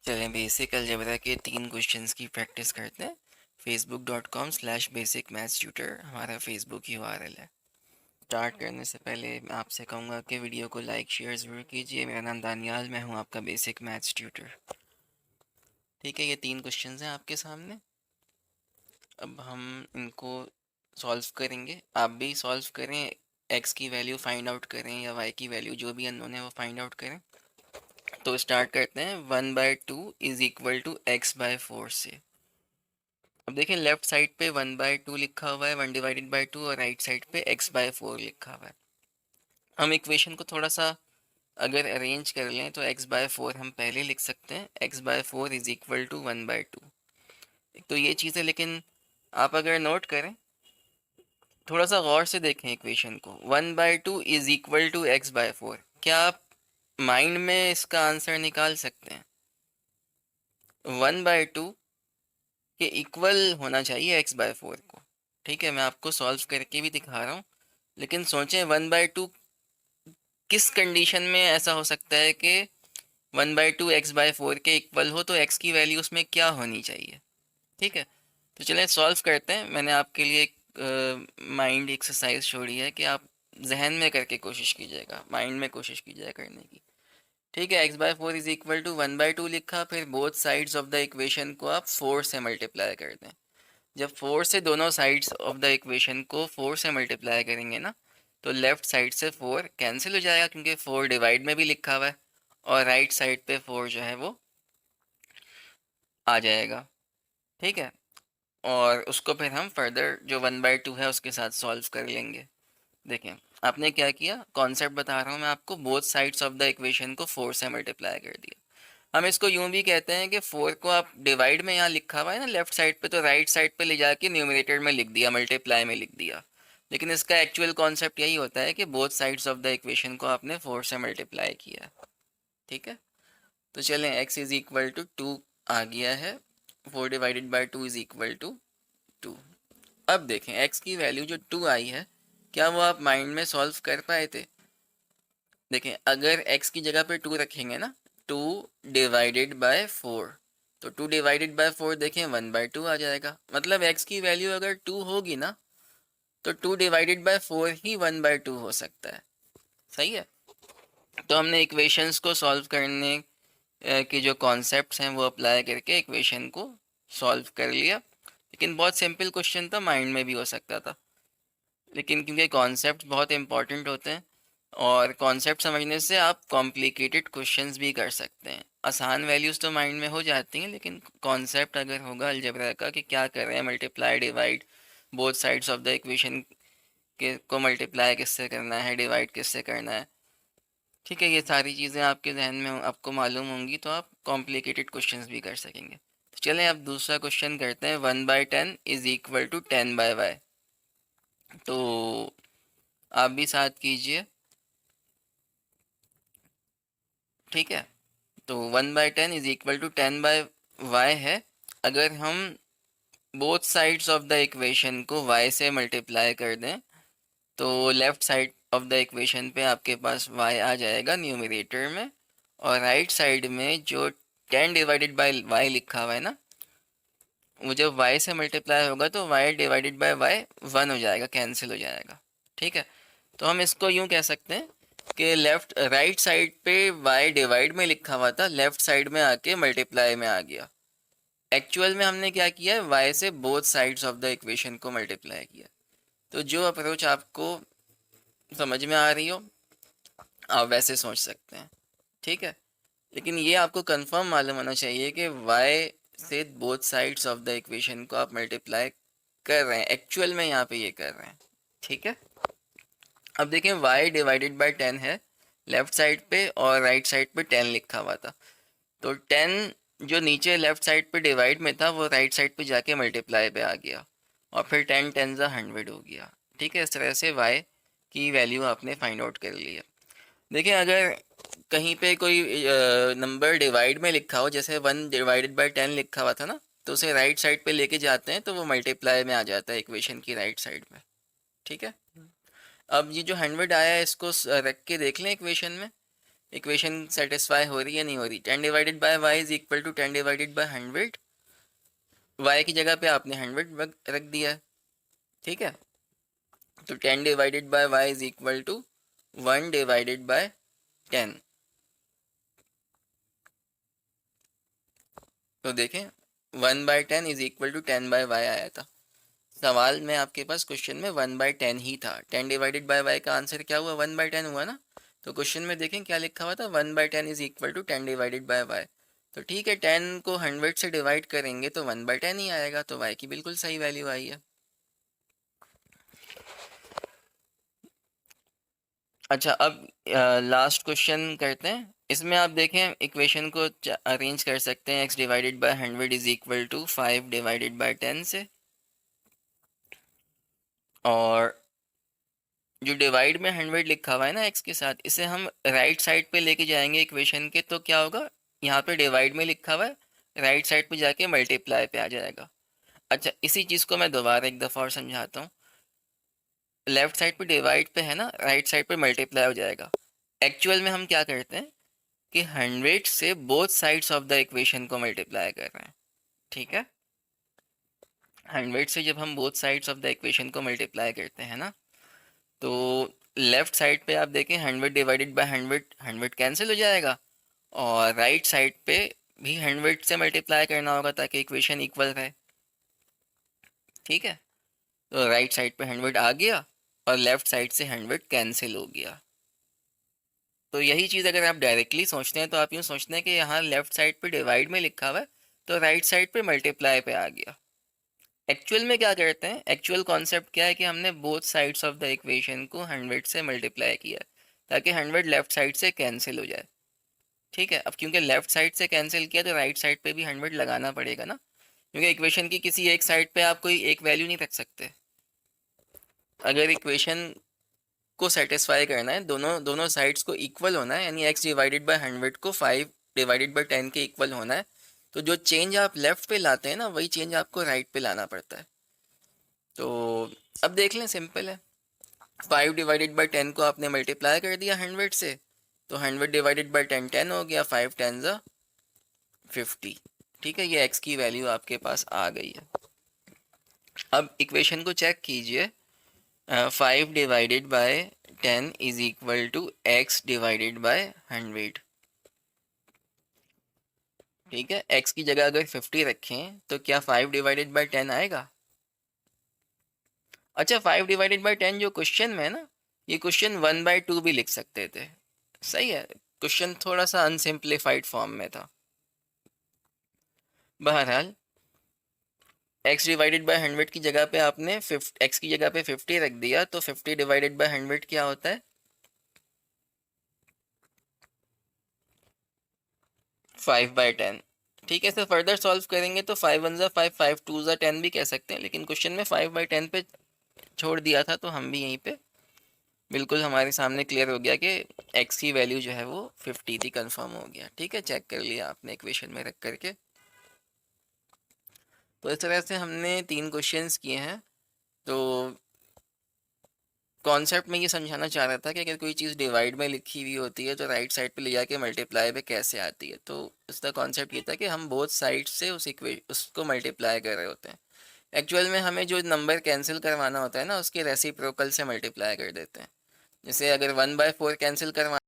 चलें basic algebra के 3 questions की प्रैक्टिस करते हैं। facebook.com/basicmathstutor हमारा फेसबुक URL है। स्टार्ट करने से पहले मैं आपसे कहूँगा कि वीडियो को लाइक शेयर ज़रूर कीजिए। मेरा नाम दानियाल, मैं हूँ आपका बेसिक मैथ्स ट्यूटर। ठीक है, ये 3 क्वेश्चंस हैं आपके सामने। अब हम इनको सॉल्व करेंगे, आप भी सॉल्व करें। एक्स की वैल्यू फाइंड आउट करें या वाई की वैल्यू जो भी अननोन है वो फाइंड आउट करें। तो स्टार्ट करते हैं। 1/2 इज इक्वल टू x/4 से। अब देखें, लेफ्ट साइड पे 1/2 लिखा हुआ है, 1/2, और राइट साइड पे x/4 लिखा हुआ है। हम इक्वेशन को थोड़ा सा अगर अरेंज कर लें तो x/4 हम पहले लिख सकते हैं। x/4 is equal to 1/2। तो ये चीज़ है, लेकिन आप अगर नोट करें, थोड़ा सा गौर से देखें इक्वेशन को। 1/2 इज इक्वल टू x/4। क्या आप माइंड में इसका आंसर निकाल सकते हैं? 1/2 के इक्वल होना चाहिए x/4 को। ठीक है, मैं आपको सॉल्व करके भी दिखा रहा हूँ, लेकिन सोचें 1/2 किस कंडीशन में ऐसा हो सकता है कि 1/2 x/4 के इक्वल हो, तो x की वैल्यू उसमें क्या होनी चाहिए। ठीक है, तो चलें सॉल्व करते हैं। मैंने आपके लिए एक माइंड एक्सरसाइज छोड़ी है कि आप जहन में करके कोशिश कीजिएगा, माइंड में कोशिश कीजिएगा करने की। ठीक है, x/4 इज इक्वल टू 1/2 लिखा, फिर both sides of the equation को आप 4 से मल्टीप्लाई कर दें। जब 4 से दोनों साइड्स ऑफ द इक्वेशन को 4 से मल्टीप्लाई करेंगे ना, तो लेफ्ट साइड से 4 कैंसिल हो जाएगा, क्योंकि 4 डिवाइड में भी लिखा हुआ है, और राइट साइड पे 4 जो है वो आ जाएगा। ठीक है, और उसको फिर हम फर्दर जो 1/2 है उसके साथ सॉल्व कर लेंगे। देखें, आपने क्या किया, कॉन्सेप्ट बता रहा हूँ मैं आपको। Both sides of the equation को 4 से मल्टीप्लाई कर दिया। हम इसको यूं भी कहते हैं कि 4 को आप डिवाइड में यहाँ लिखा हुआ है ना लेफ्ट साइड पे, तो राइट साइड पे ले जाके न्यूमरेटर में लिख दिया, मल्टीप्लाई में लिख दिया। लेकिन इसका एक्चुअल कॉन्सेप्ट यही होता है कि both sides of the equation को आपने 4 से मल्टीप्लाई किया। ठीक है, तो चलें, x इज इक्वल टू 2 आ गया है। 4/2 इज इक्वल टू 2। अब देखें, x की वैल्यू जो 2 आई है, क्या वो आप माइंड में सॉल्व कर पाए थे? देखें, अगर x की जगह पे 2 रखेंगे ना, 2/4, तो 2/4 देखें 1/2 आ जाएगा। मतलब x की वैल्यू अगर 2 होगी ना, तो 2/4 ही 1/2 हो सकता है। सही है, तो हमने इक्वेशंस को सॉल्व करने के जो कॉन्सेप्ट्स हैं वो अप्लाई करके इक्वेशन को सॉल्व कर लिया। लेकिन बहुत सिंपल क्वेश्चन था, माइंड में भी हो सकता था, लेकिन क्योंकि कॉन्सेप्ट बहुत इंपॉर्टेंट होते हैं, और कॉन्सेप्ट समझने से आप कॉम्प्लिकेटेड क्वेश्चंस भी कर सकते हैं। आसान वैल्यूज़ तो माइंड में हो जाती हैं, लेकिन कॉन्सेप्ट अगर होगा अलजेब्रा का कि क्या कर रहे हैं, multiply divide, both sides of the equation के को मल्टीप्लाई किससे करना है, डिवाइड किससे करना है। ठीक है, ये सारी चीज़ें आपके जहन में आपको मालूम होंगी, तो आप कॉम्प्लिकेटेड क्वेश्चंस भी कर सकेंगे। तो चलें अब दूसरा क्वेश्चन करते हैं। 1/10 इज इक्वल टू 10/y। तो आप भी साथ कीजिए। ठीक है, तो 1/10 इज इक्वल टू 10/y है। अगर हम both sides of the equation को y से मल्टीप्लाई कर दें, तो left side of the equation पे आपके पास y आ जाएगा न्यूमरेटर में, और राइट साइड में जो 10/y लिखा हुआ है ना, वो जब y से मल्टीप्लाई होगा तो y/y 1 हो जाएगा, कैंसिल हो जाएगा। ठीक है, तो हम इसको यूं कह सकते हैं कि लेफ्ट राइट साइड पे y डिवाइड में लिखा हुआ था, लेफ्ट साइड में आके मल्टीप्लाई में आ गया। एक्चुअल में हमने क्या किया है, y से both sides of the equation को मल्टीप्लाई किया। तो जो अप्रोच आपको समझ में आ रही हो, आप वैसे सोच सकते हैं। ठीक है, लेकिन ये आपको कंफर्म मालूम होना चाहिए कि y से both sides of the equation को आप मल्टीप्लाई कर रहे हैं, एक्चुअल में यहाँ पे ये कर रहे हैं। ठीक है, अब देखें, y/10 है लेफ्ट साइड पे, और राइट साइड पे 10 लिखा हुआ था। तो 10 जो नीचे लेफ्ट साइड पे डिवाइड में था, वो राइट साइड पे जाके मल्टीप्लाई पे आ गया, और फिर 10 10 100 हो गया। ठीक है, इस तरह से y की वैल्यू आपने फाइंड आउट कर ली है। देखिए, अगर कहीं पे कोई नंबर डिवाइड में लिखा हो, जैसे 1/10 लिखा हुआ था ना, तो उसे राइट साइड पे लेके जाते हैं तो वो मल्टीप्लाई में आ जाता है इक्वेशन की राइट साइड में। ठीक है, अब ये जो 100 आया है, इसको रख के देख लें इक्वेशन में। इक्वेशन सेटिस्फाई हो रही है नहीं हो रही। 10 divided by Y is equal to 10 divided by 100। Y की जगह पे आपने 100 रख दिया है, ठीक है। तो 10 divided by Y is equal to 1 divided by 10। तो देखें 1/10 is equal to 10 by Y आया था। सवाल में आपके पास क्वेश्चन में 1/10 ही था। 10 डिवाइडेड बाय वाई का आंसर क्या हुआ? 1/10 हुआ ना। तो क्वेश्चन में देखें क्या लिखा हुआ था, 1/10 is equal to 10 divided by Y. तो ठीक है, 10 को 100 से डिवाइड करेंगे तो 1/10 ही आएगा, तो वाई की बिल्कुल सही वैल्यू आई है। अच्छा, अब लास्ट क्वेश्चन करते हैं। इसमें आप देखें इक्वेशन को अरेंज कर सकते हैं, x divided by 100 is equal to 5 divided by 10 से। और जो डिवाइड में 100 लिखा हुआ है ना x के साथ, इसे हम राइट साइड पे लेके जाएंगे इक्वेशन के, तो क्या होगा, यहाँ पे डिवाइड में लिखा हुआ है, राइट साइड पे जाके मल्टीप्लाई पे आ जाएगा। अच्छा, इसी चीज़ को मैं दोबारा एक दफ़ा और समझाता हूँ। लेफ्ट साइड पे डिवाइड पे है ना, राइट साइड पे मल्टीप्लाई हो जाएगा। एक्चुअल में हम क्या करते हैं कि 100 से both sides of the equation को मल्टीप्लाई कर रहे हैं, ठीक है। 100 से जब हम both sides of the equation को मल्टीप्लाई करते हैं ना, तो लेफ्ट साइड पे आप देखें 100 डिवाइडेड बाय 100, 100 कैंसिल हो जाएगा। और राइट साइड पे भी 100 से मल्टीप्लाई करना होगा ताकि इक्वेशन इक्वल रहे, ठीक है। तो राइट साइड पे 100 आ गया और लेफ्ट साइड से 100 कैंसिल हो गया। तो यही चीज़ अगर आप डायरेक्टली सोचते हैं तो आप यूँ सोचते हैं कि यहाँ लेफ्ट साइड पे डिवाइड में लिखा हुआ है तो राइट साइड पे मल्टीप्लाई पे आ गया। एक्चुअल में क्या करते हैं, एक्चुअल कॉन्सेप्ट क्या है कि हमने both sides of the equation को 100 से मल्टीप्लाई किया ताकि 100 लेफ्ट साइड से कैंसिल हो जाए, ठीक है। अब क्योंकि लेफ्ट साइड से कैंसिल किया तो राइट साइड पे भी 100 लगाना पड़ेगा ना, क्योंकि इक्वेशन की किसी एक साइड पे आप कोई एक वैल्यू नहीं रख सकते। अगर इक्वेशन को सेटिस्फाई करना है, दोनों दोनों साइड्स को इक्वल होना है, यानी x डिवाइडेड बाय 100 को 5 डिवाइडेड बाय 10 के इक्वल होना है, तो जो चेंज आप लेफ्ट पे लाते हैं ना, वही चेंज आपको राइट पे लाना पड़ता है। तो अब देख लें, सिंपल है। 5 डिवाइडेड बाय 10 को आपने मल्टीप्लाई कर दिया 100 से, तो 100 डिवाइडेड बाय 10 10 हो गया, 5 10 ज़ा 50, ठीक है। ये x की वैल्यू आपके पास आ गई है। अब इक्वेशन को चेक कीजिए। 5 divided by 10 is equal to x divided by 100, ठीक है। x की जगह अगर 50 रखें तो क्या 5 डिवाइडेड बाय 10 आएगा? अच्छा, 5 डिवाइडेड बाय 10 जो क्वेश्चन में है ना, ये क्वेश्चन 1/2 भी लिख सकते थे, सही है। क्वेश्चन थोड़ा सा अनसिंप्लीफाइड फॉर्म में था। बहरहाल x डिवाइडेड बाय 100 की जगह पे आपने x की जगह पे 50 रख दिया, तो 50 डिवाइडेड बाय 100 क्या होता है? 5/10, ठीक है। इसे फर्दर सॉल्व करेंगे तो 5 1 ज़ा 5, 5 2 ज़ा 10 भी कह सकते हैं, लेकिन क्वेश्चन में 5/10 पे छोड़ दिया था, तो हम भी यहीं पे बिल्कुल हमारे सामने क्लियर हो गया कि x की वैल्यू जो है वो 50 थी, कंफर्म हो गया, ठीक है। चेक कर लिया आपने इक्वेशन में रख करके। तो इस तरह से हमने 3 क्वेश्चंस किए हैं। तो कॉन्सेप्ट में ये समझाना चाह रहा था कि अगर कोई चीज़ डिवाइड में लिखी हुई होती है तो राइट साइड पे ले जाके मल्टीप्लाई पे कैसे आती है। तो इसका कॉन्सेप्ट ये था कि हम बोथ साइड से उसको मल्टीप्लाई कर रहे होते हैं। एक्चुअल में हमें जो नंबर कैंसिल करवाना होता है ना, उसके रेसिप्रोकल से मल्टीप्लाई कर देते हैं। जैसे अगर 1/4 कैंसिल करवा